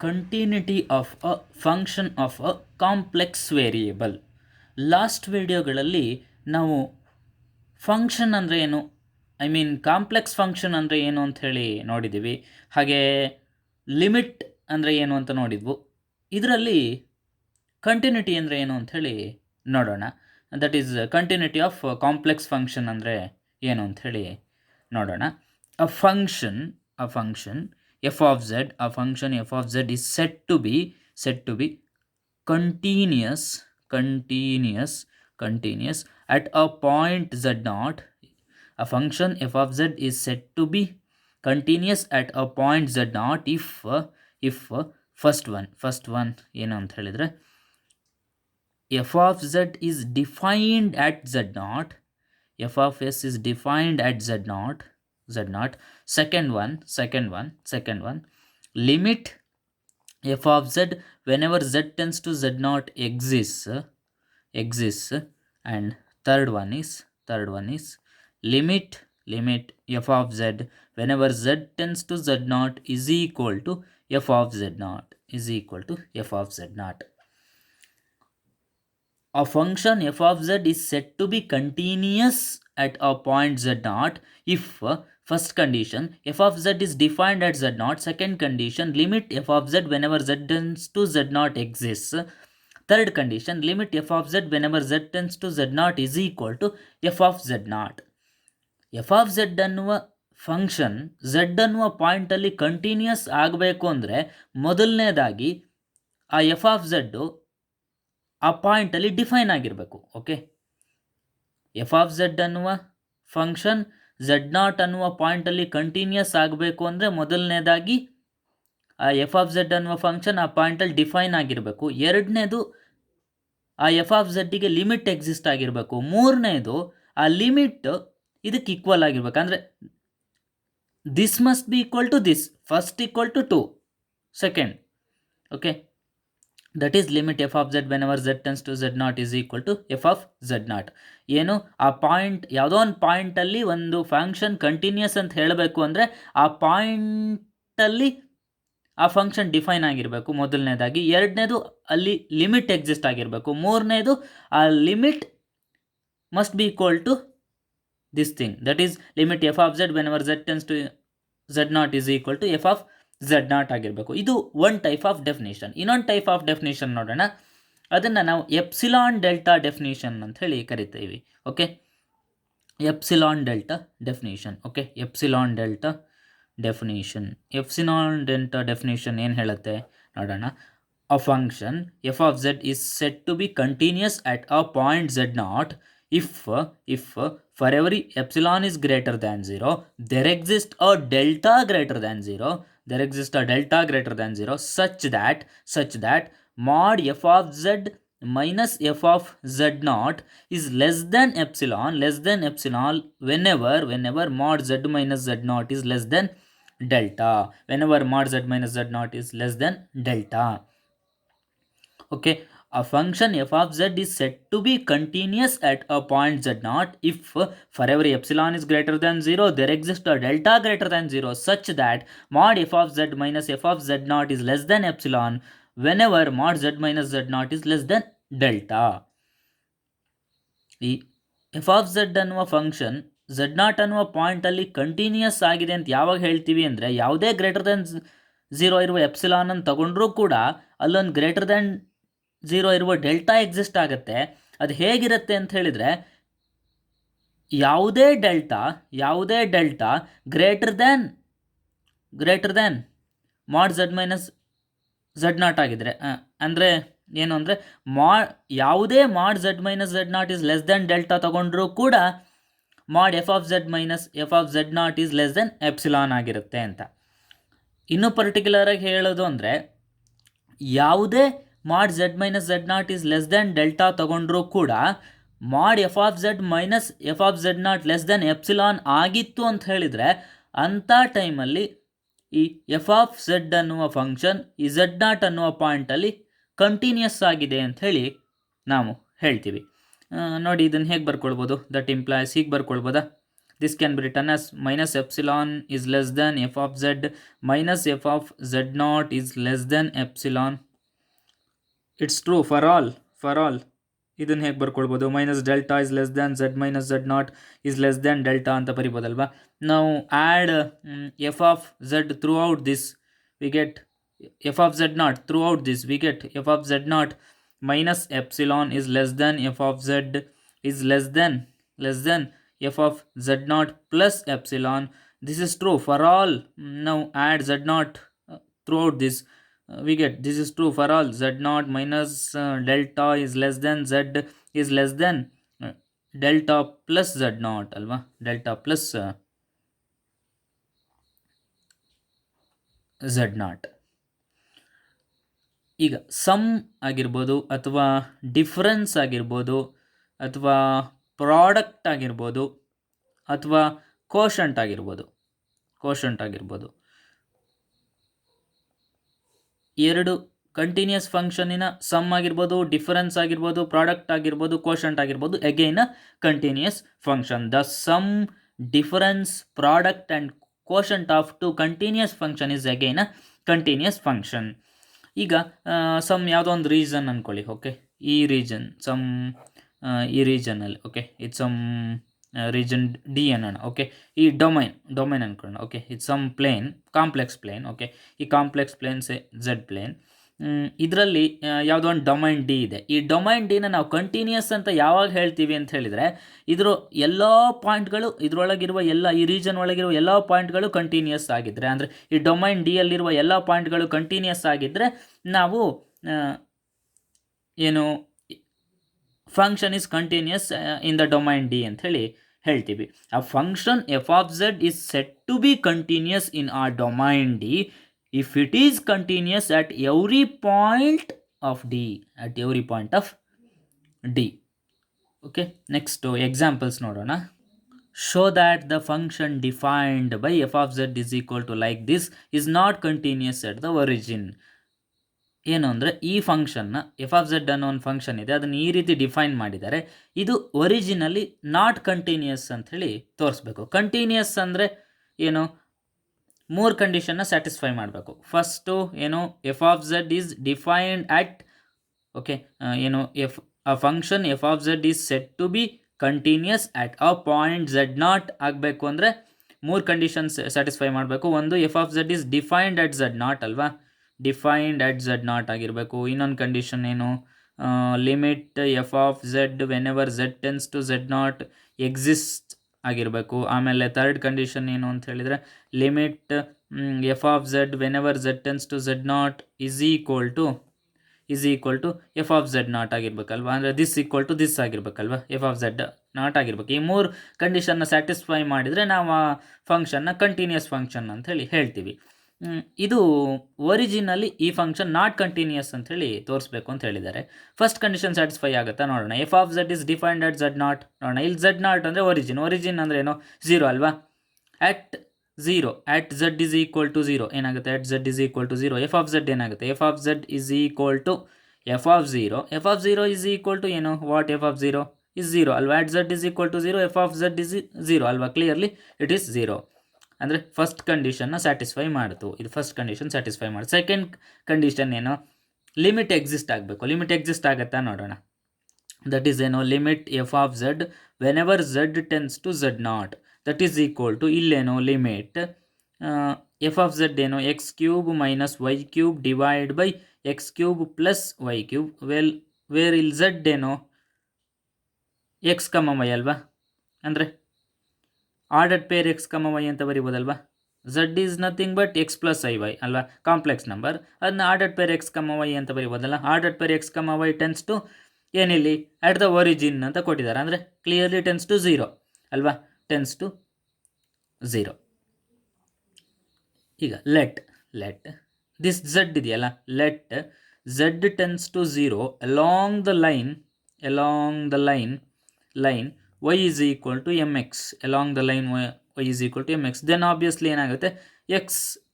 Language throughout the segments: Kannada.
Continuity of a function of a complex variable. Last ವಿಡಿಯೋಗಳಲ್ಲಿ ನಾವು ಫಂಕ್ಷನ್ ಅಂದರೆ ಏನು, ಕಾಂಪ್ಲೆಕ್ಸ್ ಫಂಕ್ಷನ್ ಅಂದರೆ ಏನು ಅಂತ ಹೇಳಿ ನೋಡಿದ್ದೀವಿ. ಹಾಗೆ ಲಿಮಿಟ್ ಅಂದರೆ ಏನು ಅಂತ ನೋಡಿದ್ವು. ಇದರಲ್ಲಿ ಕಂಟಿನ್ಯೂಟಿ ಅಂದರೆ ಏನು ಅಂತ ಹೇಳಿ ನೋಡೋಣ. That is continuity of complex function ಅಂದರೆ ಏನು ಅಂತ ಹೇಳಿ ನೋಡೋಣ. A function f of z, a function f of z is said to be continuous at a point z naught. A function f of z is said to be continuous at a point z naught if first one ಏನು ಅಂತ ಹೇಳಿದ್ರೆ f of z is defined at z naught, f of s is defined at z naught. Second one, limit f of z whenever z tends to z naught exists. And third one is limit f of z whenever z tends to z naught is equal to f of z naught. A function f of z is said to be continuous at a point z naught if first condition f of z is defined at z naught. Second condition, limit f of z whenever z tends to z naught exists. Third condition, limit f of z whenever z tends to z naught is equal to f of z naught. f of z ಅನ್ನುವ ಫಂಕ್ಷನ್ z ಅನ್ನುವ ಪಾಯಿಂಟಲ್ಲಿ ಕಂಟಿನ್ಯೂಸ್ ಆಗಬೇಕು ಅಂದರೆ ಮೊದಲನೇದಾಗಿ ಆ ಎಫ್ ಆಫ್ ಝಡ್ಡು ಆ ಪಾಯಿಂಟಲ್ಲಿ ಡಿಫೈನ್ ಆಗಿರಬೇಕು. ಓಕೆ, ಎಫ್ ಆಫ್ ಝಡ್ ಅನ್ನುವ ಫಂಕ್ಷನ್ ಝಡ್ ನಾಟ್ ಅನ್ನುವ ಪಾಯಿಂಟಲ್ಲಿ ಕಂಟಿನ್ಯೂಸ್ ಆಗಬೇಕು ಅಂದರೆ ಮೊದಲನೇದಾಗಿ ಆ ಎಫ್ ಆಫ್ ಝಡ್ ಅನ್ನುವ ಫಂಕ್ಷನ್ ಆ ಪಾಯಿಂಟಲ್ಲಿ ಡಿಫೈನ್ ಆಗಿರಬೇಕು. ಎರಡನೇದು ಆ ಎಫ್ ಆಫ್ ಝಡ್ಡಿಗೆ ಲಿಮಿಟ್ ಎಕ್ಸಿಸ್ಟ್ ಆಗಿರಬೇಕು. ಮೂರನೇದು ಆ ಲಿಮಿಟ್ ಇದಕ್ಕೆ ಈಕ್ವಲ್ ಆಗಿರ್ಬೇಕು. ಅಂದರೆ this must be equal to this, first equal to 2, second. Okay, that is limit F of Z whenever Z tends to Z naught is equal to F of Z not. ಏನು, ಆ ಪಾಯಿಂಟ್ ಯಾವುದೋ ಒಂದು ಪಾಯಿಂಟಲ್ಲಿ ಒಂದು ಫಂಕ್ಷನ್ ಕಂಟಿನ್ಯೂಸ್ ಅಂತ ಹೇಳಬೇಕು ಅಂದರೆ ಆ ಪಾಯಿಂಟಲ್ಲಿ ಆ ಫಂಕ್ಷನ್ ಡಿಫೈನ್ ಆಗಿರಬೇಕು ಮೊದಲನೇದಾಗಿ. ಎರಡನೇದು ಅಲ್ಲಿ ಲಿಮಿಟ್ ಎಕ್ಸಿಸ್ಟ್ ಆಗಿರಬೇಕು. ಮೂರನೇದು ಆ limit must be equal to this thing, that is limit F of Z whenever Z tends to Z naught is equal to F of Z naught ಆಗಿರಬೇಕು. ಇದು ಒನ್ ಟೈಪ್ ಆಫ್ ಡೆಫಿನೇಷನ್. ಇನ್ನೊಂದು ಟೈಪ್ ಆಫ್ ಡೆಫಿನೇಷನ್ ನೋಡೋಣ. ಅದನ್ನು ನಾವು ಎಪ್ಸಿಲಾನ್ ಡೆಲ್ಟಾ ಡೆಫಿನೇಷನ್ ಅಂತ ಹೇಳಿ ಕರಿತೀವಿ. Okay, epsilon delta definition. Okay, epsilon delta definition ಏನು ಹೇಳುತ್ತೆ ನೋಡೋಣ. A function F of Z is set to be continuous at a point Z naught if for every epsilon is greater than 0 there exists a delta greater than 0 such that mod f of z minus f of z naught is less than epsilon whenever mod z minus z naught is less than delta. Whenever mod z minus z naught is less than delta. Okay, a function f of z is said to be continuous at a point z naught if for every epsilon is greater than 0 there exists a delta greater than 0 such that mod f of z minus f of z naught is less than epsilon whenever mod z minus z naught is less than delta. ಈ ಎಫ್ ಆಫ್ ಝಡ್ ಅನ್ನುವ ಫಂಕ್ಷನ್ ಝಡ್ ನಾಟ್ ಅನ್ನುವ ಪಾಯಿಂಟಲ್ಲಿ ಕಂಟಿನ್ಯೂಸ್ ಆಗಿದೆ ಅಂತ ಯಾವಾಗ ಹೇಳ್ತೀವಿ ಅಂದರೆ ಯಾವುದೇ ಗ್ರೇಟರ್ ದೆನ್ 0 ಇರುವ ಎಪ್ಸಿಲಾನ್ ಅನ್ನು ತಗೊಂಡ್ರೂ ಕೂಡ ಅಲ್ಲೊಂದು ಗ್ರೇಟರ್ ದೆನ್ 0 ಇರುವ ಡೆಲ್ಟಾ ಎಕ್ಸಿಸ್ಟ್ ಆಗುತ್ತೆ. ಅದು ಹೇಗಿರುತ್ತೆ ಅಂತ ಹೇಳಿದರೆ ಯಾವುದೇ delta greater than mod Z minus Z naught ಆಗಿದ್ರೆ, ಅಂದರೆ ಏನು ಅಂದರೆ ಯಾವುದೇ mod Z minus Z naught is less than delta ತಗೊಂಡ್ರೂ ಕೂಡ mod F of Z minus F of Z naught is less than epsilon ಆಗಿರುತ್ತೆ ಅಂತ. ಇನ್ನೂ ಪರ್ಟಿಕ್ಯುಲರಾಗಿ ಹೇಳೋದು ಅಂದರೆ ಯಾವುದೇ mod Z minus Z naught is less than delta ತಗೊಂಡ್ರೂ ಕೂಡ mod F of Z minus F of Z naught less than epsilon ಆಗಿತ್ತು ಅಂತ ಹೇಳಿದರೆ ಅಂಥ ಟೈಮಲ್ಲಿ ಈ ಎಫ್ ಆಫ್ ಝಡ್ ಅನ್ನುವ ಫಂಕ್ಷನ್ ಈ ಝಡ್ ನಾಟ್ ಅನ್ನುವ ಪಾಯಿಂಟಲ್ಲಿ ಕಂಟಿನ್ಯೂಸ್ ಆಗಿದೆ ಅಂತ ಹೇಳಿ ನಾವು ಹೇಳ್ತೀವಿ. ನೋಡಿ, ಇದನ್ನು ಹೇಗೆ ಬರ್ಕೊಳ್ಬೋದು? ದಟ್ ಇಂಪ್ಲಾಯ್ಸ್ ಹೀಗೆ ಬರ್ಕೊಳ್ಬೋದಾ? this can be written as minus epsilon is less than f of z minus f of z naught is less than epsilon. It's true for all. ಇದನ್ನ ಹೇಗೆ ಬರ್ಕೊಳ್ಬೋದು, minus delta is less than Z minus Z naught is less than delta ಅಂತ ಬರಿಬೋದಲ್ವಾ. ನಾವು add F of Z throughout this we get F of Z naught throughout this we get F of Z naught minus epsilon is less than f of z is less than f of z naught plus epsilon. This is true for all. Now add z naught throughout this, we get this is true for all. Z naught minus delta is less than z is less than delta plus z naught alva, delta plus z naught. ಈಗ ಸಮ್ ಆಗಿರ್ಬೋದು ಅಥವಾ ಡಿಫ್ರೆನ್ಸ್ ಆಗಿರ್ಬೋದು ಅಥವಾ ಪ್ರಾಡಕ್ಟ್ ಆಗಿರ್ಬೋದು ಅಥವಾ ಕೋಶಂಟ್ ಆಗಿರ್ಬೋದು ಎರಡು ಕಂಟಿನ್ಯೂಸ್ ಫಂಕ್ಷನಿನ ಸಮ್ ಆಗಿರ್ಬೋದು, ಡಿಫರೆನ್ಸ್ ಆಗಿರ್ಬೋದು, ಪ್ರಾಡಕ್ಟ್ ಆಗಿರ್ಬೋದು, ಕೋಶಂಟ್ ಆಗಿರ್ಬೋದು, again continuous function. The sum, difference, product and quotient of two continuous function is again continuous function. ಈಗ ಸಮ್ ಯಾವುದೋ ಒಂದು ರೀಜನ್ ಅಂದ್ಕೊಳ್ಳಿ. ಓಕೆ, ಈ ರೀಜನ್ ಸಮ್ ಈ ರೀಜನಲ್ಲಿ ಓಕೆ ಇದು ಸಮ್ ರೀಜನ್ ಡಿ ಅನ್ನೋಣ. ಓಕೆ, ಈ ಡೊಮೈನ್ ಅಂದ್ಕೊಳ್ಳೋಣ. ಓಕೆ, ಇದು some plane, complex plane. Okay, ಈ ಕಾಂಪ್ಲೆಕ್ಸ್ ಪ್ಲೇನ್ಸ್ ಝೆಡ್ ಪ್ಲೇನ್. ಇದರಲ್ಲಿ ಯಾವುದೋ ಒಂದು ಡೊಮೈನ್ ಡಿ ಇದೆ. ಈ ಡೊಮೈನ್ ಡಿನ ನಾವು ಕಂಟಿನ್ಯೂಸ್ ಅಂತ ಯಾವಾಗ ಹೇಳ್ತೀವಿ ಅಂತ ಹೇಳಿದರೆ, ಇದ್ರ ಎಲ್ಲ ಪಾಯಿಂಟ್ಗಳು, ಇದರೊಳಗಿರುವ ಎಲ್ಲ, ಈ ರೀಜನ್ ಒಳಗಿರುವ ಎಲ್ಲ ಪಾಯಿಂಟ್ಗಳು ಕಂಟಿನ್ಯೂಸ್ ಆಗಿದ್ದರೆ, ಅಂದರೆ ಈ ಡೊಮೈನ್ ಡಿ ಯಲ್ಲಿರುವ ಎಲ್ಲ ಪಾಯಿಂಟ್ಗಳು ಕಂಟಿನ್ಯೂಸ್ ಆಗಿದ್ದರೆ ನಾವು ಏನು function is continuous in the domain D ಅಂತ ಹೇಳ್ತೀವಿ. ಆ function F of Z is set to be continuous in ಆ domain D if it is continuous at every point of D, Okay, next examples nodona. Show that the function defined by f of z is equal to like this is not continuous at the origin. ಏನು ಅಂದರೆ ಈ ಫಂಕ್ಷನ್ನ ಎಫ್ ಆಫ್ ಝೆಡ್ ಅನ್ನೋ ಒಂದು ಫಂಕ್ಷನ್ ಇದೆ, ಅದನ್ನು ಈ ರೀತಿ ಡಿಫೈನ್ ಮಾಡಿದ್ದಾರೆ. ಇದು ಒರಿಜಿನಲ್ಲಿ ನಾಟ್ ಕಂಟಿನ್ಯೂಸ್ ಅಂಥೇಳಿ ತೋರಿಸ್ಬೇಕು. ಕಂಟಿನ್ಯೂಸ್ ಅಂದರೆ ಏನು, ಮೂರು ಕಂಡೀಷನ್ನ ಸ್ಯಾಟಿಸ್ಫೈ ಮಾಡಬೇಕು. ಫಸ್ಟು ಏನು, F of Z is defined at, okay, ಏನು a function F of Z is set to be continuous at a point Z naught ಆಗಬೇಕು ಅಂದರೆ ಮೂರು ಕಂಡೀಷನ್ಸ್ ಸ್ಯಾಟಿಸ್ಫೈ ಮಾಡಬೇಕು. ಒಂದು, F of Z is defined at Z naught ಅಲ್ವಾ, ಡಿಫೈನ್ಡ್ ಅಟ್ ಝೆಡ್ ನಾಟ್ ಆಗಿರಬೇಕು. ಇನ್ನೊಂದು ಕಂಡೀಷನ್ ಏನು, limit F of Z whenever Z tends to Z naught exist ಆಗಿರಬೇಕು. ಆಮೇಲೆ ಥರ್ಡ್ ಕಂಡೀಷನ್ ಏನು ಅಂತ ಹೇಳಿದರೆ, limit F of Z whenever Z tends to Z naught is equal to F of Z naught ಆಗಿರ್ಬೇಕಲ್ವ, ಅಂದರೆ ದಿಸ್ ಈಕ್ವಲ್ ಟು ದಿಸ್ ಆಗಿರ್ಬೇಕಲ್ವ, ಎಫ್ ಆಫ್ ಝೆಡ್ ನಾಟ್ ಆಗಿರ್ಬೇಕು. ಈ ಮೂರು ಕಂಡೀಷನ್ನ ಸ್ಯಾಟಿಸ್ಫೈ ಮಾಡಿದರೆ ನಾವು ಆ ಫಂಕ್ಷನ್ನ ಕಂಟಿನ್ಯೂಸ್ ಫಂಕ್ಷನ್ ಅಂತ ಹೇಳ್ತೀವಿ. ಇದು ಒರಿಜಿನಲ್ಲಿ ಈ ಫಂಕ್ಷನ್ ನಾಟ್ ಕಂಟಿನ್ಯೂಸ್ ಅಂತ ತೋರಿಸ್ಬೇಕು ಅಂತ ಹೇಳಿದ್ದಾರೆ. ಫಸ್ಟ್ ಕಂಡೀಷನ್ ಸ್ಯಾಟಿಸ್ಫೈ ಆಗುತ್ತಾ ನೋಡೋಣ. F of Z is defined at Z not. ನೋಡೋಣ, ಇಲ್ಲಿ ಝೆಡ್ ನಾಟ್ ಅಂದರೆ ಒರಿಜಿನ್ ಅಂದರೆ ಏನು, ಝೀರೋ ಅಲ್ವಾ. At Z is equal to zero ಏನಾಗುತ್ತೆ, at Z is equal to zero. F of Z ಏನಾಗುತ್ತೆ, F of Z is equal to F of zero is equal to ಏನು, what, F of zero is zero ಅಲ್ವಾ. At Z is equal to zero, F of Z is zero ಅಲ್ವಾ. Clearly it is zero. ಅಂದರೆ ಫಸ್ಟ್ ಕಂಡೀಷನ್ನ ಸ್ಯಾಟಿಸ್ಫೈ ಮಾಡ್ತು. ಇದು ಫಸ್ಟ್ ಕಂಡೀಷನ್ ಸ್ಯಾಟಿಸ್ಫೈ ಮಾಡಿ. ಸೆಕೆಂಡ್ ಕಂಡೀಷನ್ ಏನು, ಲಿಮಿಟ್ ಎಕ್ಸಿಸ್ಟ್ ಆಗಬೇಕು. ಲಿಮಿಟ್ ಎಕ್ಸಿಸ್ಟ್ ಆಗುತ್ತಾ ನೋಡೋಣ. ದಟ್ ಈಸ್ ಏನು, limit F of Z whenever Z tends to Z naught that is equal to, ಇಲ್ಲೇನು ಲಿಮಿಟ್ ಎಫ್ ಆಫ್ ಝೆಡ್ ಏನು, X cube minus Y cube divide by X cube plus Y cube. Where ಇಲ್ಲಿ ಝೆಡ್ ಏನು, ಎಕ್ಸ್ ಕಮ ವೈ ಅಲ್ವಾ, ಅಂದರೆ ordered pair X comma Y ಅಂತ ಬರಿಬೋದಲ್ವಾ. Z is nothing but X plus I Y ಅಲ್ವಾ, ಕಾಂಪ್ಲೆಕ್ಸ್ ನಂಬರ್. ಅದನ್ನ ordered pair X comma Y ಅಂತ ಬರಿಬೋದಲ್ಲ. Ordered pair X comma Y tends to ಏನಿಲ್ಲಿ ಅಟ್ ದ ಒರಿಜಿನ್ ಅಂತ ಕೊಟ್ಟಿದ್ದಾರೆ, ಅಂದರೆ ಕ್ಲಿಯರ್ಲಿ ಟೆನ್ಸ್ ಟು ಝೀರೋ ಅಲ್ವಾ, ಟೆನ್ಸ್ ಟು ಝೀರೋ. ಈಗ ಲೆಟ್ ದಿಸ್ ಝೆಡ್ ಇದೆಯಲ್ಲ, let Z tends to zero along the line y is equal to mx. along the line y is equal to mx. then obviously ಏನಾಗುತ್ತೆ, x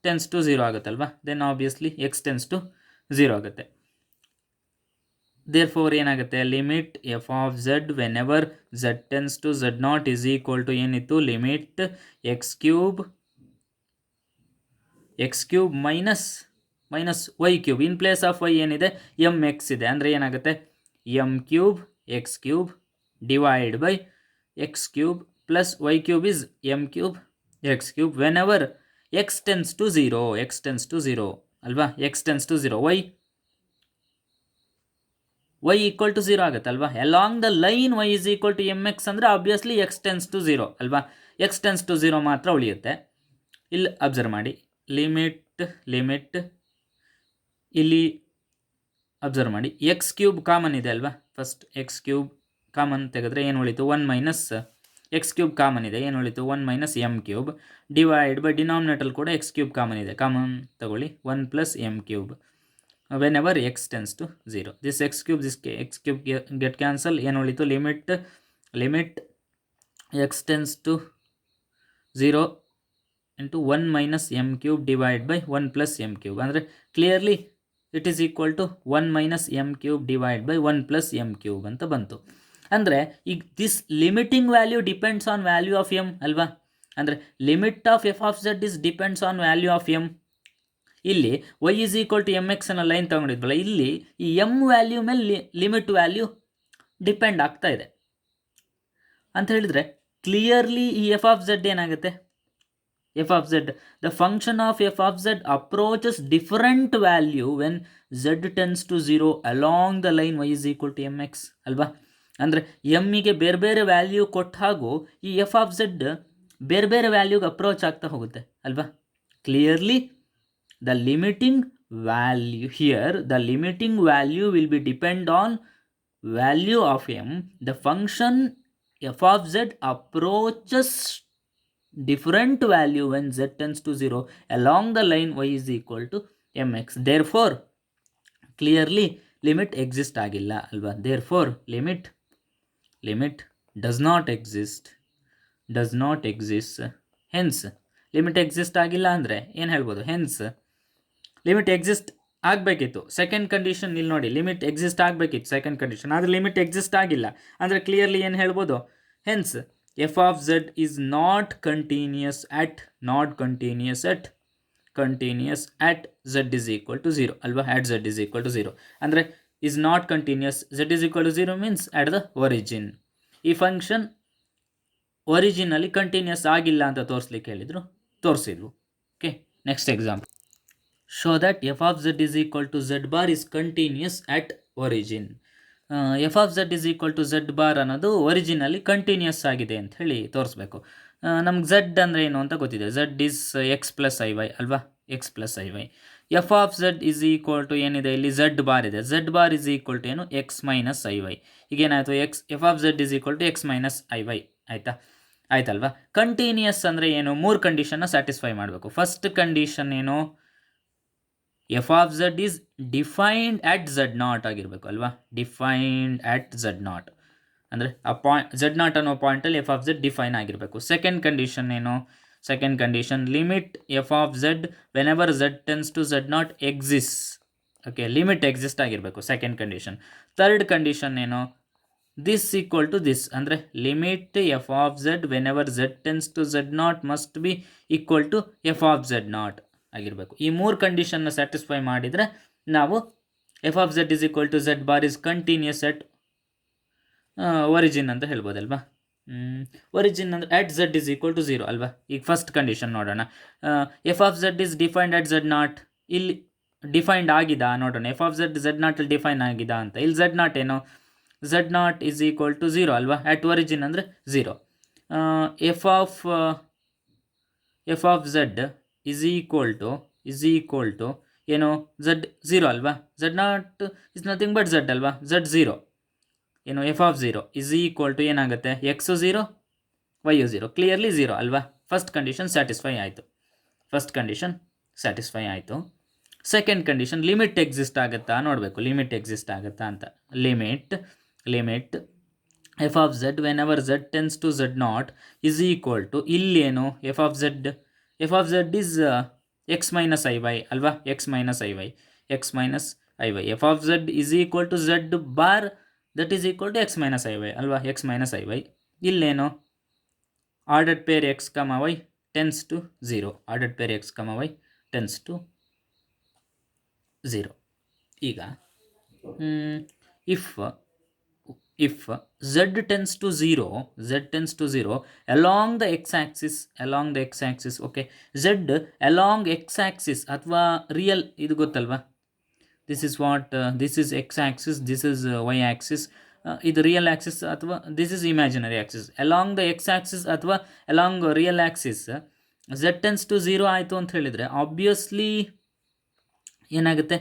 tends to 0 ಆಗುತ್ತಲ್ವಾ. then obviously x tends to 0 ಆಗುತ್ತೆ. ದೇರ್ಫೋರ್ ಏನಾಗುತ್ತೆ, limit F of Z whenever Z tends to Z naught is equal to ಏನಿತ್ತು, limit X cube minus Y cube, in place of Y ಏನಿದೆ ಎಮ್ ಎಕ್ಸ್ ಇದೆ, ಅಂದರೆ ಏನಾಗುತ್ತೆ M cube X cube divide by X cube plus Y cube is M cube X cube whenever X tends to zero ಅಲ್ವಾ, X tends to zero Y equal to zero ಆಗುತ್ತಲ್ವಾ, along the line Y is equal to M X ಅಂದರೆ obviously X tends to zero ಅಲ್ವಾ, ಎಕ್ಸ್ ಟೆನ್ಸ್ ಟು ಝೀರೋ ಮಾತ್ರ ಉಳಿಯುತ್ತೆ. ಇಲ್ಲಿ ಅಬ್ಸರ್ವ್ ಮಾಡಿ, ಲಿಮಿಟ್ ಇಲ್ಲಿ ಅಬ್ಸರ್ವ್ ಮಾಡಿ, ಎಕ್ಸ್ ಕ್ಯೂಬ್ ಕಾಮನ್ ಇದೆ ಅಲ್ವಾ, ಫಸ್ಟ್ ಎಕ್ಸ್ ಕ್ಯೂಬ್ ಕಾಮನ್ ತೆಗೆದ್ರೆ ಏನು ಉಳಿತು, 1 ಮೈನಸ್ ಎಕ್ಸ್ ಕ್ಯೂಬ್ ಕಾಮನ್ ಇದೆ, ಏನು ಉಳಿತು 1 minus M cube divide by denominator ಕೂಡ ಎಕ್ಸ್ ಕ್ಯೂಬ್ ಕಾಮನ್ ಇದೆ, ಕಾಮನ್ ತಗೊಳ್ಳಿ 1 plus M cube whenever x tends to 0. This x cube get cancel, ಏನು ಉಳಿತು limit x tends to 0 into 1 minus m cube divide by 1 plus m cube, ಅಂದರೆ clearly it is equal to 1 minus M cube divide by 1 plus M cube ಅಂತ ಬಂತು. ಅಂದರೆ ಈಗ this limiting value depends on value of M ಅಲ್ವಾ, ಅಂದರೆ limit of F of Z is depends on value of M. ಇಲ್ಲಿ Y is equal to M X ಅನ್ನೋ ಲೈನ್ ತೊಗೊಂಡಿದ್ವಲ್ಲ, ಇಲ್ಲಿ ಈ ಎಮ್ ವ್ಯಾಲ್ಯೂ ಮೇಲೆ ಲಿಮಿಟ್ ವ್ಯಾಲ್ಯೂ ಡಿಪೆಂಡ್ ಆಗ್ತಾ ಇದೆ ಅಂತ ಹೇಳಿದರೆ ಕ್ಲಿಯರ್ಲಿ ಈ ಎಫ್ ಆಫ್ ಝೆಡ್ ಏನಾಗುತ್ತೆ, F of Z the function of F of Z approaches different value when Z tends to zero along the line Y is equal to M X ಅಲ್ವಾ, ಅಂದರೆ ಎಮ್ಮಿಗೆ ಬೇರೆ ಬೇರೆ ವ್ಯಾಲ್ಯೂ ಕೊಟ್ಟ ಹಾಗೂ ಈ ಎಫ್ ಆಫ್ ಝೆಡ್ ಬೇರೆ ಬೇರೆ ವ್ಯಾಲ್ಯೂಗೆ ಅಪ್ರೋಚ್ ಆಗ್ತಾ ಹೋಗುತ್ತೆ ಅಲ್ವಾ. Clearly the limiting value here, the limiting value will be depend on value of m. The function f of z approaches different value when z tends to 0 along the line y is equal to mx. Therefore clearly limit exist agilla alva, therefore limit does not exist, hence limit exist ಆಗಿಲ್ಲ ಅಂದರೆ ಏನು ಹೇಳ್ಬೋದು, ಹೆನ್ಸ್ ಲಿಮಿಟ್ ಎಕ್ಸಿಸ್ಟ್ ಆಗಬೇಕಿತ್ತು. ಸೆಕೆಂಡ್ ಕಂಡೀಷನ್ ಇಲ್ಲಿ ನೋಡಿ, ಲಿಮಿಟ್ ಎಕ್ಸಿಸ್ಟ್ ಆಗಬೇಕಿತ್ತು ಸೆಕೆಂಡ್ ಕಂಡೀಷನ್, ಆದರೆ ಲಿಮಿಟ್ ಎಕ್ಸಿಸ್ಟ್ ಆಗಿಲ್ಲ ಅಂದರೆ ಕ್ಲಿಯರ್ಲಿ ಏನು ಹೇಳ್ಬೋದು, hence F of Z is not continuous at Z is equal to 0 ಅಲ್ವಾ, at Z is equal to 0 ಅಂದರೆ is not continuous, Z is equal to 0 means at the origin. ಈ ಫಂಕ್ಷನ್ ಒರಿಜಿನಲ್ಲಿ ಕಂಟಿನ್ಯೂಸ್ ಆಗಿಲ್ಲ ಅಂತ ತೋರಿಸಿದ್ವು. Okay, next example, show that F of Z is equal to Z bar is continuous at origin. F of Z is equal to Z bar ಅನ್ನೋದು ಒರಿಜಿನಲ್ಲಿ ಕಂಟಿನ್ಯೂಸ್ ಆಗಿದೆ ಅಂತ ಹೇಳಿ ತೋರಿಸ್ಬೇಕು. ನಮ್ಗೆ ಝೆಡ್ ಅಂದರೆ ಏನು ಅಂತ ಗೊತ್ತಿದೆ, Z is X plus I Y ಅಲ್ವಾ, X plus I Y. F of Z is equal to ಏನಿದೆ ಇಲ್ಲಿ ಝೆಡ್ ಬಾರ್ ಇದೆ, Z bar is equal to ಏನು, ಎಕ್ಸ್ ಮೈನಸ್ ಐ ವೈ. ಈಗೇನಾಯಿತು, F of Z is equal to X minus I Y ಆಯ್ತಲ್ವಾ. ಕಂಟಿನ್ಯೂಸ್ ಅಂದರೆ ಏನು, 3 ಕಂಡೀಷನ್ನ ಸ್ಯಾಟಿಸ್ಫೈ ಮಾಡಬೇಕು. ಫಸ್ಟ್ ಕಂಡೀಷನ್ ಏನು, F of Z is defined at Z naught ಆಗಿರಬೇಕು ಅಲ್ವಾ, ಡಿಫೈನ್ಡ್ ಅಟ್ ಝೆಡ್ ನಾಟ್ ಅಂದರೆ ಆ ಝೆಡ್ ನಾಟ್ ಅನ್ನೋ ಪಾಯಿಂಟಲ್ಲಿ ಎಫ್ ಆಫ್ ಝೆಡ್ ಡಿಫೈನ್ ಆಗಿರಬೇಕು. ಸೆಕೆಂಡ್ ಕಂಡೀಷನ್ ಏನು, second condition limit F of Z whenever Z tends to Z naught exist. Okay, limit exist ಆಗಿರಬೇಕು ಸೆಕೆಂಡ್ ಕಂಡೀಷನ್. ಥರ್ಡ್ ಕಂಡೀಷನ್ ಏನು, ದಿಸ್ ಈಕ್ವಲ್ ಟು ದಿಸ್ ಅಂದರೆ limit F of Z whenever Z tends to Z naught must be equal to F of Z naught ಆಗಿರಬೇಕು. ಈ 3 ಕಂಡೀಷನ್ನ ಸ್ಯಾಟಿಸ್ಫೈ ಮಾಡಿದರೆ ನಾವು F of Z is equal to Z bar is continuous at origin ಅಂತ ಹೇಳ್ಬೋದಲ್ವಾ. ಒರಿಜಿನ್ ಅಂದರೆ at Z is equal to 0 ಅಲ್ವಾ. ಈಗ ಫಸ್ಟ್ ಕಂಡೀಷನ್ ನೋಡೋಣ, f of Z is defined at Z naught, ಇಲ್ಲಿ ಡಿಫೈನ್ಡ್ ಆಗಿದಾ ನೋಡೋಣ, ಎಫ್ ಆಫ್ ಝೆಡ್ ಝೆಡ್ ನಾಟಲ್ಲಿ ಝೆಡ್ ಆಗಿದಾ ಅಂತ. ಇಲ್ಲಿ ಝೆಡ್ ನಾಟ್ ಏನು, z naught is equal to 0 ಅಲ್ವಾ, ಅಟ್ ಒರಿಜಿನ್ ಅಂದರೆ 0. F of Z is equal to ಏನು, ಝೆಡ್ 0 ಅಲ್ವಾ, Z naught is nothing but z ಅಲ್ವಾ, ಝೆಡ್ 0 ಏನು, F of 0 is equal to ಏನಾಗುತ್ತೆ, ಎಕ್ಸು 0 ವೈಯು 0, ಕ್ಲಿಯರ್ಲಿ 0 ಅಲ್ವಾ. ಫಸ್ಟ್ ಕಂಡೀಷನ್ ಸ್ಯಾಟಿಸ್ಫೈ ಆಯಿತು. ಸೆಕೆಂಡ್ ಕಂಡೀಷನ್ ಲಿಮಿಟ್ ಎಕ್ಸಿಸ್ಟ್ ಆಗುತ್ತಾ ನೋಡಬೇಕು, ಲಿಮಿಟ್ ಎಕ್ಸಿಸ್ಟ್ ಆಗುತ್ತಾ ಅಂತ. Limit F of Z whenever Z tends to Z naught is equal to, ಇಲ್ಲೇನು f of Z is x minus I Y ಅಲ್ವಾ, X minus I Y. F of z is equal to Z bar that is equal to X minus I Y ಅಲ್ವಾ, ಎಕ್ಸ್ ಮೈನಸ್ ಐ ವೈ. ಇಲ್ಲೇನು ordered pair X comma Y tends to zero, ordered pair X comma Y tends to zero. ಈಗ if z tends to 0 along the x-axis, okay, z along x-axis ಅಥವಾ ರಿಯಲ್ ಇದು ಗೊತ್ತಲ್ವಾ, this is what this is x-axis, this is y-axis, ಇದು ರಿಯಲ್ ಆಕ್ಸಿಸ್ ಅಥವಾ this is imaginary Axis. Along the x-axis ಅಥವಾ along real Axis z tends to 0 ಆಯಿತು ಅಂತ ಹೇಳಿದರೆ ಆಬ್ವಿಯಸ್ಲಿ ಏನಾಗುತ್ತೆ,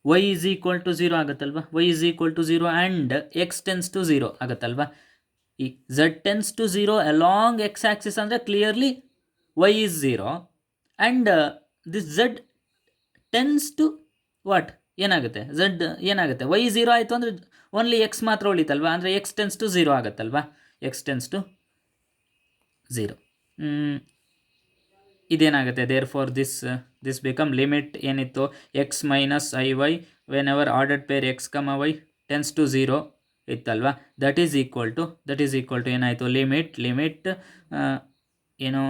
y is equal to 0 ಆಗುತ್ತಲ್ವಾ, y is equal to 0 and x tends to 0 ಆಗುತ್ತಲ್ವಾ. ಈ z tends to 0 along x axis ಅಂದರೆ clearly y is 0 and this z tends to what ಏನಾಗುತ್ತೆ, z ಏನಾಗುತ್ತೆ, y 0 ಆಯಿತು ಅಂದರೆ ಓನ್ಲಿ x ಮಾತ್ರ ಉಳಿತಲ್ವಾ, ಅಂದರೆ x tends to 0 ಆಗುತ್ತಲ್ವಾ, x tends to 0. ಇದೇನಾಗುತ್ತೆ, there for this become limit ಏನಿತ್ತು x minus I y whenever ordered pair X comma Y tends to 0 ಇತ್ತಲ್ವಾ, ದಟ್ ಈಸ್ ಈಕ್ವಲ್ ಟು ಏನಾಯಿತು, ಲಿಮಿಟ್ ಏನು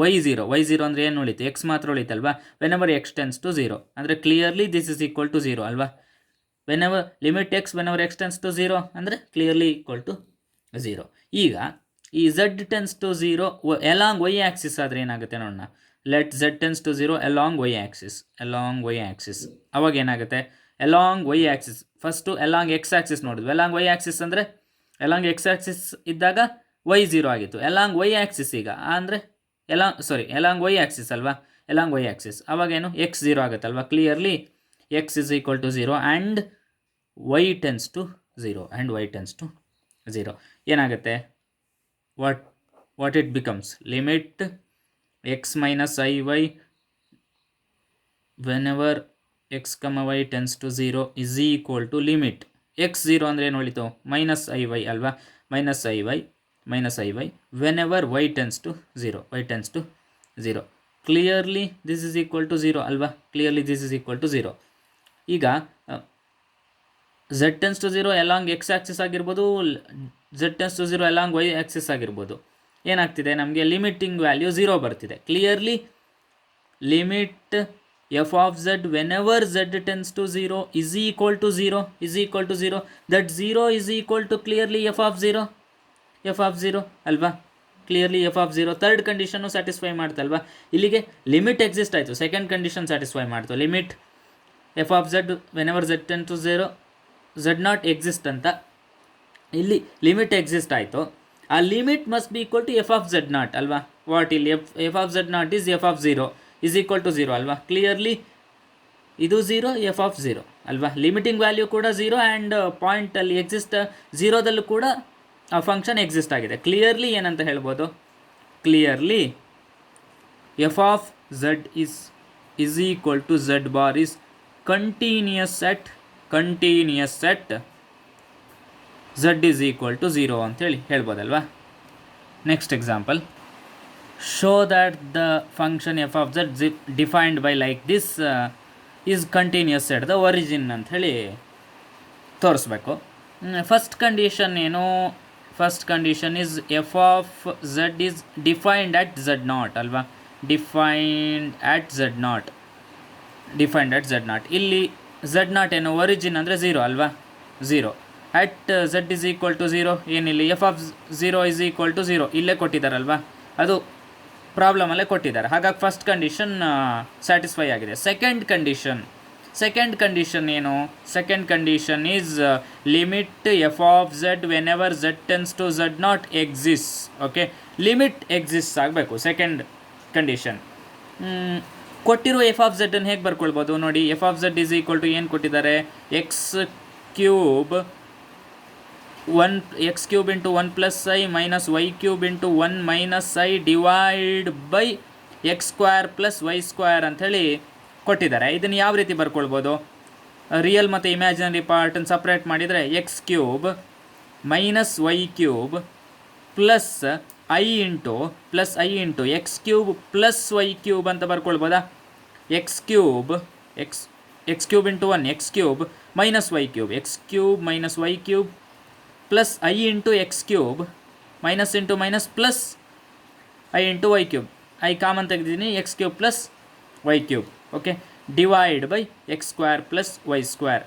ವೈ ಝೀರೋ ಅಂದರೆ ಏನು ಉಳಿತು, ಎಕ್ಸ್ ಮಾತ್ರ ಉಳಿತಲ್ವಾ, whenever X tends to 0 ಅಂದರೆ clearly this is equal to 0 ಅಲ್ವಾ. Whenever limit x whenever X tends to 0 ಅಂದರೆ ಕ್ಲಿಯರ್ಲಿ ಈಕ್ವಲ್ ಟು 0. ಈಗ ಈ z tends to 0 along Y axis ಆದರೆ ಏನಾಗುತ್ತೆ ನೋಡೋಣ. Let z tends to 0 along Y axis ಅವಾಗ ಏನಾಗುತ್ತೆ, along Y axis first along X axis ನೋಡಿದ್ವಿ, ಅಲಾಂಗ್ ವೈ ಆ್ಯಕ್ಸಿಸ್ ಅಂದರೆ ಅಲಾಂಗ್ ಎಕ್ಸ್ ಆ್ಯಕ್ಸಿಸ್ ಇದ್ದಾಗ y 0 ಆಗಿತ್ತು, ಅಲಾಂಗ್ ವೈ ಆ್ಯಕ್ಸಿಸ್ ಈಗ ಅಂದರೆ ಅಲಾಂಗ್ ವೈ ಆ್ಯಕ್ಸಿಸ್ ಅಲ್ವಾ, ಅಲಾಂಗ್ ವೈ ಆ್ಯಕ್ಸಿಸ್ ಅವಾಗೇನು x 0 ಆಗುತ್ತಲ್ವಾ, clearly x is equal to 0 and y tense to 0 ಏನಾಗುತ್ತೆ, what it becomes, limit x minus iy whenever x comma y tends to 0 is equal to limit x 0 ಅಂದರೆ ಏನು ಉಳಿತು, ಮೈನಸ್ ಐ ವೈ ಅಲ್ವಾ, minus I Y whenever y tends to 0 clearly this is equal to 0 ಅಲ್ವಾ, clearly this is equal to 0. ಈಗ z tends to 0 along X axis ಆಗಿರ್ಬೋದು, z tends to 0 along Y axis ಆಗಿರ್ಬೋದು, ಏನಾಗ್ತಿದೆ ನಮಗೆ ಲಿಮಿಟಿಂಗ್ ವ್ಯಾಲ್ಯೂ 0 ಬರ್ತಿದೆ. Clearly limit F of Z whenever Z tends to 0 is equal to 0 that 0 is equal to clearly f of 0 ಅಲ್ವಾ, ಕ್ಲಿಯರ್ಲಿ ಎಫ್ ಆಫ್ 0 ಥರ್ಡ್ ಕಂಡೀಷನ್ನು ಸ್ಯಾಟಿಸ್ಫೈ ಮಾಡ್ತಲ್ವಾ. ಇಲ್ಲಿಗೆ ಲಿಮಿಟ್ ಎಕ್ಸಿಸ್ಟ್ ಆಯಿತು, ಸೆಕೆಂಡ್ ಕಂಡೀಷನ್ ಸ್ಯಾಟಿಸ್ಫೈ ಮಾಡ್ತು, limit F of Z whenever z tends to 0 z naught exist ಅಂತ ಇಲ್ಲಿ ಲಿಮಿಟ್ ಎಕ್ಸಿಸ್ಟ್ ಆಯಿತು. ಆ limit must be equal to F of Z naught ಅಲ್ವಾ, ವಾಟ್ ಇಲ್ಲಿ f of Z naught is f of 0 is equal to 0 ಅಲ್ವಾ, ಕ್ಲಿಯರ್ಲಿ ಇದು 0 ಎಫ್ ಆಫ್ 0 ಅಲ್ವಾ, ಲಿಮಿಟಿಂಗ್ ವ್ಯಾಲ್ಯೂ ಕೂಡ 0 ಆ್ಯಂಡ್ ಪಾಯಿಂಟಲ್ಲಿ ಎಕ್ಸಿಸ್ಟ್ 0ದಲ್ಲೂ ಕೂಡ ಆ ಫಂಕ್ಷನ್ ಎಕ್ಸಿಸ್ಟ್ ಆಗಿದೆ. ಕ್ಲಿಯರ್ಲಿ ಏನಂತ ಹೇಳ್ಬೋದು, clearly f of Z is equal to z bar is continuous at z is equal to 0 ಅಂತೇಳಿ ಹೇಳ್ಬೋದಲ್ವಾ. Next example, show that the function F of z defined by like this is continuous at the origin ಅಂತ ಹೇಳಿ ತೋರಿಸ್ಬೇಕು. ಫಸ್ಟ್ ಕಂಡೀಷನ್ ಏನು, first condition is f of Z is defined at z naught ಅಲ್ವಾ, ಡಿಫೈನ್ಡ್ ಅಟ್ ಝಡ್ ನಾಟ್ ಇಲ್ಲಿ ಝಡ್ ನಾಟ್ ಏನು ಒರಿಜಿನ್ ಅಂದರೆ 0 ಅಲ್ವಾ, 0 at z is equal to 0 ಏನಿಲ್ಲಿ f of 0 is equal to 0 ಇಲ್ಲೇ ಕೊಟ್ಟಿದ್ದಾರಲ್ವಾ, ಅದು ಪ್ರಾಬ್ಲಮಲ್ಲೇ ಕೊಟ್ಟಿದ್ದಾರೆ, ಹಾಗಾಗಿ ಫಸ್ಟ್ ಕಂಡೀಷನ್ ಸ್ಯಾಟಿಸ್ಫೈ ಆಗಿದೆ. ಸೆಕೆಂಡ್ ಕಂಡೀಷನ್ ಏನು, second condition is limit F of Z whenever Z tends to Z naught exist. Okay, limit exist ಆಗಬೇಕು ಸೆಕೆಂಡ್ ಕಂಡೀಷನ್. ಕೊಟ್ಟಿರೋ ಎಫ್ ಆಫ್ ಝಡ್ಡನ್ನು ಹೇಗೆ ಬರ್ಕೊಳ್ಬೋದು ನೋಡಿ, F of Z is equal to ಏನು ಕೊಟ್ಟಿದ್ದಾರೆ, X cube into 1 plus I minus Y cube into 1 minus I divide by X square plus Y square ಅಂಥೇಳಿ ಕೊಟ್ಟಿದ್ದಾರೆ. ಇದನ್ನು ಯಾವ ರೀತಿ ಬರ್ಕೊಳ್ಬೋದು, ರಿಯಲ್ ಮತ್ತು ಇಮ್ಯಾಜಿನರಿ ಪಾರ್ಟನ್ನು ಸಪ್ರೇಟ್ ಮಾಡಿದರೆ x cube minus Y cube plus i into x cube plus Y cube ಅಂತ ಬರ್ಕೊಳ್ಬೋದಾ. X x cube into 1 x cube minus y cube, x cube minus y cube plus I into x cube minus into minus plus I into y cube, I common ತೆಗೆದಿದ್ದೀನಿ, x cube plus y cube. Okay, divide by X square plus Y square.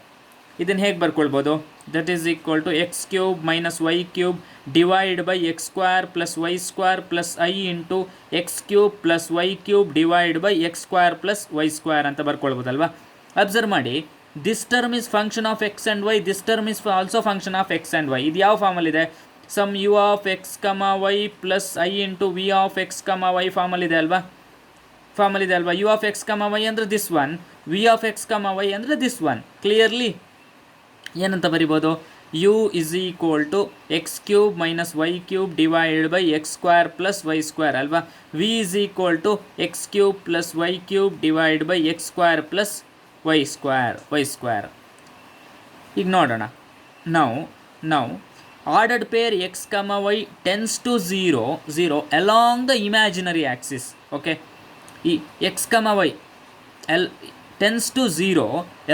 ಇದನ್ನು ಹೇಗೆ ಬರ್ಕೊಳ್ಬೋದು? That is equal to x cube minus Y cube divide by X square plus Y square plus i into x cube plus Y cube divide by X square plus Y square ಅಂತ ಬರ್ಕೊಳ್ಬೋದಲ್ವಾ? ಅಬ್ಸರ್ವ್ ಮಾಡಿ, this term is function of x and y, this term is also function of x and y. ಇದು ಯಾವ ಫಾರ್ಮಲ್ಲಿದೆ? Some u of x comma y plus i into v of x comma y ಫಾರ್ಮಲ್ಲಿದೆ ಅಲ್ವಾ? U of x comma y ಅಂದರೆ this one, v of x comma y ಅಂದರೆ ದಿಸ್ ಒನ್. ಕ್ಲಿಯರ್ಲಿ ಏನಂತ ಬರಿಬೋದು? U is equal to x cube minus Y cube divide by X square plus Y square ಅಲ್ವಾ? V is equal to x cube plus Y cube divide by X square plus Y square. ಈಗ ನೋಡೋಣ. Now ordered pair x comma y tends to 0 along the imaginary axis. Okay, ಈ x comma y tends to 0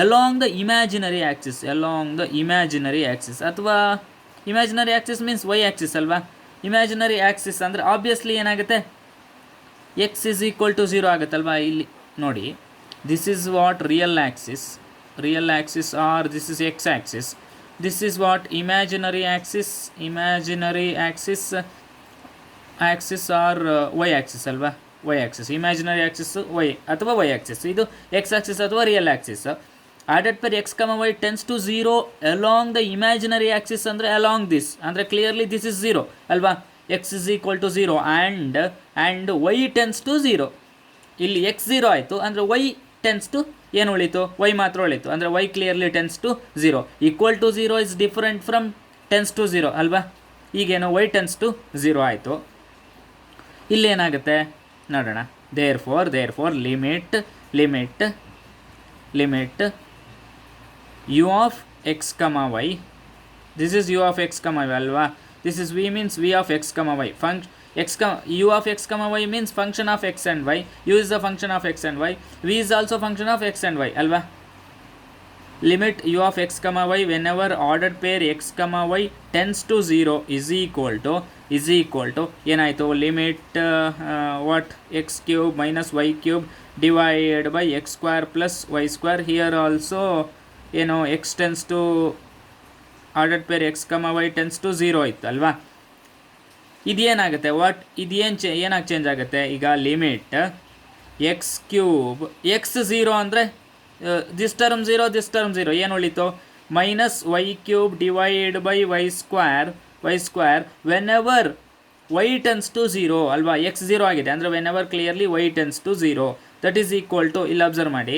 along the imaginary axis ಅಥವಾ imaginary axis means y axis ಅಲ್ವಾ? imaginary axis ಅಂದರೆ ಆಬ್ವಿಯಸ್ಲಿ ಏನಾಗುತ್ತೆ? x is equal to 0 ಆಗುತ್ತಲ್ವಾ? ಇಲ್ಲಿ ನೋಡಿ, this is what real axis or this is x axis. This is what imaginary axis or y axis ಅಲ್ವಾ? y axis, imaginary axis y ಅಥವಾ y axis, ಇದು x axis ಅಥವಾ real axis. Added pair x comma y tends to 0 along the imaginary axis ಅಂದರೆ along this ಅಂದರೆ clearly this is 0 ಅಲ್ವಾ? x is equal to 0 and y tends to 0. ಇಲ್ಲಿ x 0 ಆಯಿತು ಅಂದರೆ y tends to ಏನು ಉಳಿತು? y ಮಾತ್ರ ಉಳಿತು ಅಂದರೆ y clearly tends to 0. Equal to 0 is different from tends to 0 ಅಲ್ವಾ? ಈಗೇನು y ಟೆನ್ಸ್ ಟು 0 ಆಯಿತು. ಇಲ್ಲೇನಾಗುತ್ತೆ ನೋಡೋಣ. There for limit u of x comma y, this is u of x comma Y ಅಲ್ವಾ? This is v means v of x comma y. u of x comma y means function of x and y. u is the function of x and y. v is also function of x and y alva. Limit u of x comma y whenever ordered pair x comma y tends to 0 is equal to ಏನಾಯಿತು? Limit what x cube minus y cube divided by x square plus y square. Here also ಏನು x tends to ordered pair x comma y tends to 0 ಇತ್ತು ಅಲ್ವಾ? ಇದೇನಾಗುತ್ತೆ? ಏನಾಗಿ ಚೇಂಜ್ ಆಗುತ್ತೆ? ಈಗ ಲಿಮಿಟ್ ಎಕ್ಸ್ ಕ್ಯೂಬ್ ಎಕ್ಸ್ 0 ಅಂದರೆ ದಿಸ್ ಟರ್ಮ್ 0 ಏನು ಉಳಿತು? Minus Y cube divide by Y square whenever Y tends to 0 ಅಲ್ವಾ? ಎಕ್ಸ್ 0 ಆಗಿದೆ ಅಂದರೆ whenever clearly Y tends to 0 that is equal to, ಇಲ್ಲಿ ಅಬ್ಸರ್ವ್ ಮಾಡಿ,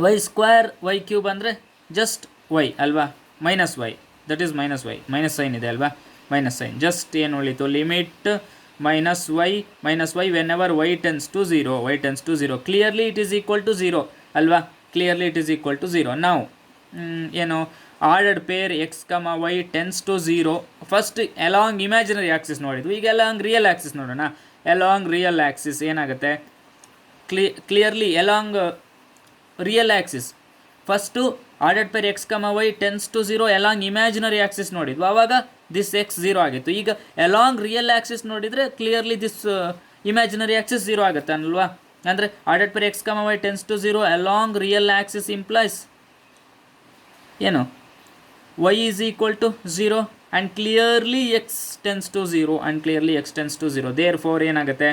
ವೈ ಸ್ಕ್ವೇರ್ ವೈ ಕ್ಯೂಬ್ ಅಂದರೆ ಜಸ್ಟ್ ವೈ ಅಲ್ವಾ? Minus Y, that is minus Y, minus sign ಇದೆ ಅಲ್ವಾ? ಮೈನಸ್ ಸೈನ್ ಜಸ್ಟ್ ಏನು ಉಳಿತು? Limit minus Y whenever Y tends to 0 clearly it is equal to 0 ಅಲ್ವಾ? Clearly it is equal to 0. ನಾವು ಏನು ordered pair X comma Y tends to 0 first along imaginary axis ನೋಡಿದ್ವಿ. ಈಗ ಅಲಾಂಗ್ ರಿಯಲ್ ಆಕ್ಸಿಸ್ ನೋಡೋಣ. ಅಲಾಂಗ್ ರಿಯಲ್ ಆಕ್ಸಿಸ್ ಏನಾಗುತ್ತೆ? Clearly along real axis first ordered pair X comma Y tends to 0 along imaginary axis ನೋಡಿದ್ವಿ. ಆವಾಗ ದಿಸ್ ಎಕ್ಸ್ 0 ಆಗಿತ್ತು. ಈಗ ಅಲಾಂಗ್ ರಿಯಲ್ ಆಕ್ಸಿಸ್ ನೋಡಿದರೆ ಕ್ಲಿಯರ್ಲಿ ದಿಸ್ ಇಮ್ಯಾಜಿನರಿ ಆಕ್ಸಿಸ್ 0 ಆಗುತ್ತೆ ಅಲ್ವಾ? ಅಂದರೆ ordered pair X comma Y tends to 0 along real axis implies ಏನು? y is equal to 0 and clearly x tends to 0 therefore ಏನಾಗುತ್ತೆ?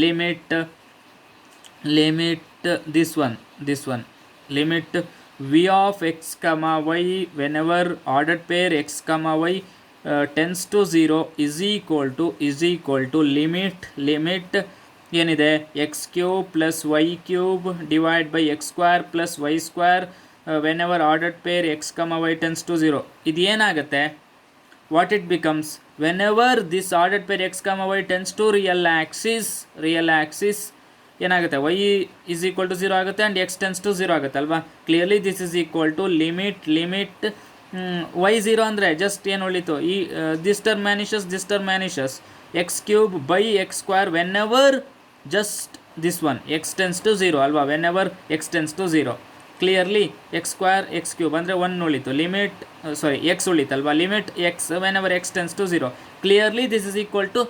Limit this one limit v of x comma y whenever ordered pair x comma y tends to 0 is equal to limit ಏನಿದೆ? x cube plus y cube divide by x square plus y square whenever ordered pair x comma y tends to 0. ಇದು ಏನಾಗುತ್ತೆ? what it becomes? whenever this ordered pair x comma y tends to real axis ಏನಾಗುತ್ತೆ? y is equal to 0 ಆಗುತ್ತೆ and x tends to 0 ಆಗುತ್ತೆ ಅಲ್ವಾ? Clearly this is equal to limit y 0 ಅಂದರೆ ಜಸ್ಟ್ ಏನು ಉಳಿತು? ಈ this term vanishes x cube by X square whenever just this one x tends to 0 ಅಲ್ವಾ? Whenever X tends to 0 clearly x square x cube ಅಂದರೆ 1 ಉಳಿತು, ಲಿಮಿಟ್ ಎಕ್ಸ್ ಉಳಿತಲ್ವಾ, limit x whenever X tends to 0, clearly this is equal to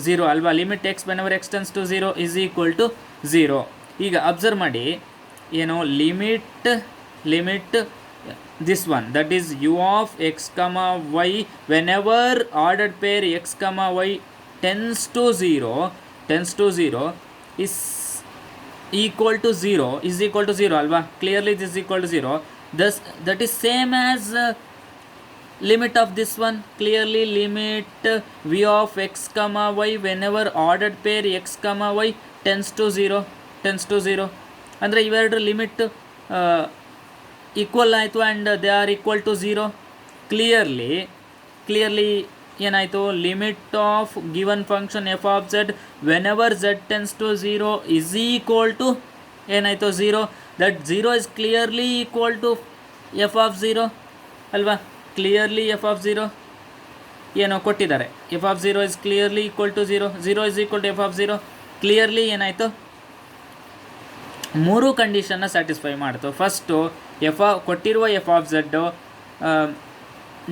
0 ಅಲ್ವಾ, limit x whenever X tends to 0 is equal to 0. ಈಗ ಅಬ್ಸರ್ವ್ ಮಾಡಿ ಏನು, limit this one, that is u of x comma y whenever ordered pair x comma y tends to 0 is equal to 0 alva, clearly this is equal to 0. Thus that is same as limit of this one, clearly limit v of x comma y whenever ordered pair x comma y tends to 0 ಅಂದರೆ ಇವೆರಡು ಲಿಮಿಟ್ ಈಕ್ವಲ್ ಆಯಿತು and they are equal to 0. Clearly ಏನಾಯಿತು, limit of given function F of Z whenever Z tends to 0 is equal to ಏನಾಯಿತು 0. That 0 is clearly equal to F of 0 ಅಲ್ವಾ, ಕ್ಲಿಯರ್ಲಿ ಎಫ್ ಆಫ್ 0 ಏನೋ ಕೊಟ್ಟಿದ್ದಾರೆ, f of 0 is clearly equal to 0 is equal to F of 0. Clearly ಏನಾಯಿತು, 3 ಕಂಡೀಷನ್ನ ಸ್ಯಾಟಿಸ್ಫೈ ಮಾಡ್ತು. ಫಸ್ಟು ಕೊಟ್ಟಿರುವ f of z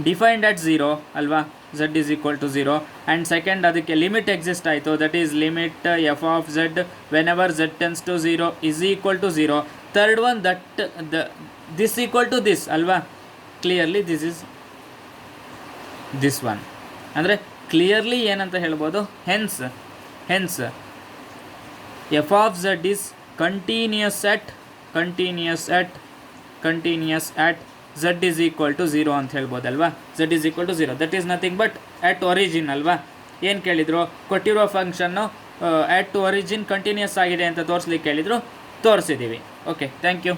defined at 0 ಅಲ್ವಾ, z is equal to 0, and second ಅದಕ್ಕೆ ಲಿಮಿಟ್ ಎಕ್ಸಿಸ್ಟ್ ಆಯಿತು, that is limit F of Z whenever Z tends to 0 is equal to 0. Third one this equal to this ಅಲ್ವಾ, clearly this is this one, ಅಂದರೆ ಕ್ಲಿಯರ್ಲಿ ಏನಂತ ಹೇಳ್ಬೋದು, hence F of Z is continuous at z is equal to 0 ಅಂತ ಹೇಳ್ಬೋದಲ್ವಾ, z is equal to 0, that is nothing but at origin ಅಲ್ವಾ. ಏನು ಕೇಳಿದ್ರು, ಕೊಟ್ಟಿರೋ ಫಂಕ್ಷನ್ನು at origin ಕಂಟಿನ್ಯೂಸ್ ಆಗಿದೆ ಅಂತ ತೋರಿಸ್ಲಿಕ್ಕೆ ಕೇಳಿದ್ರು, ತೋರಿಸಿದ್ದೀವಿ. Okay, thank you.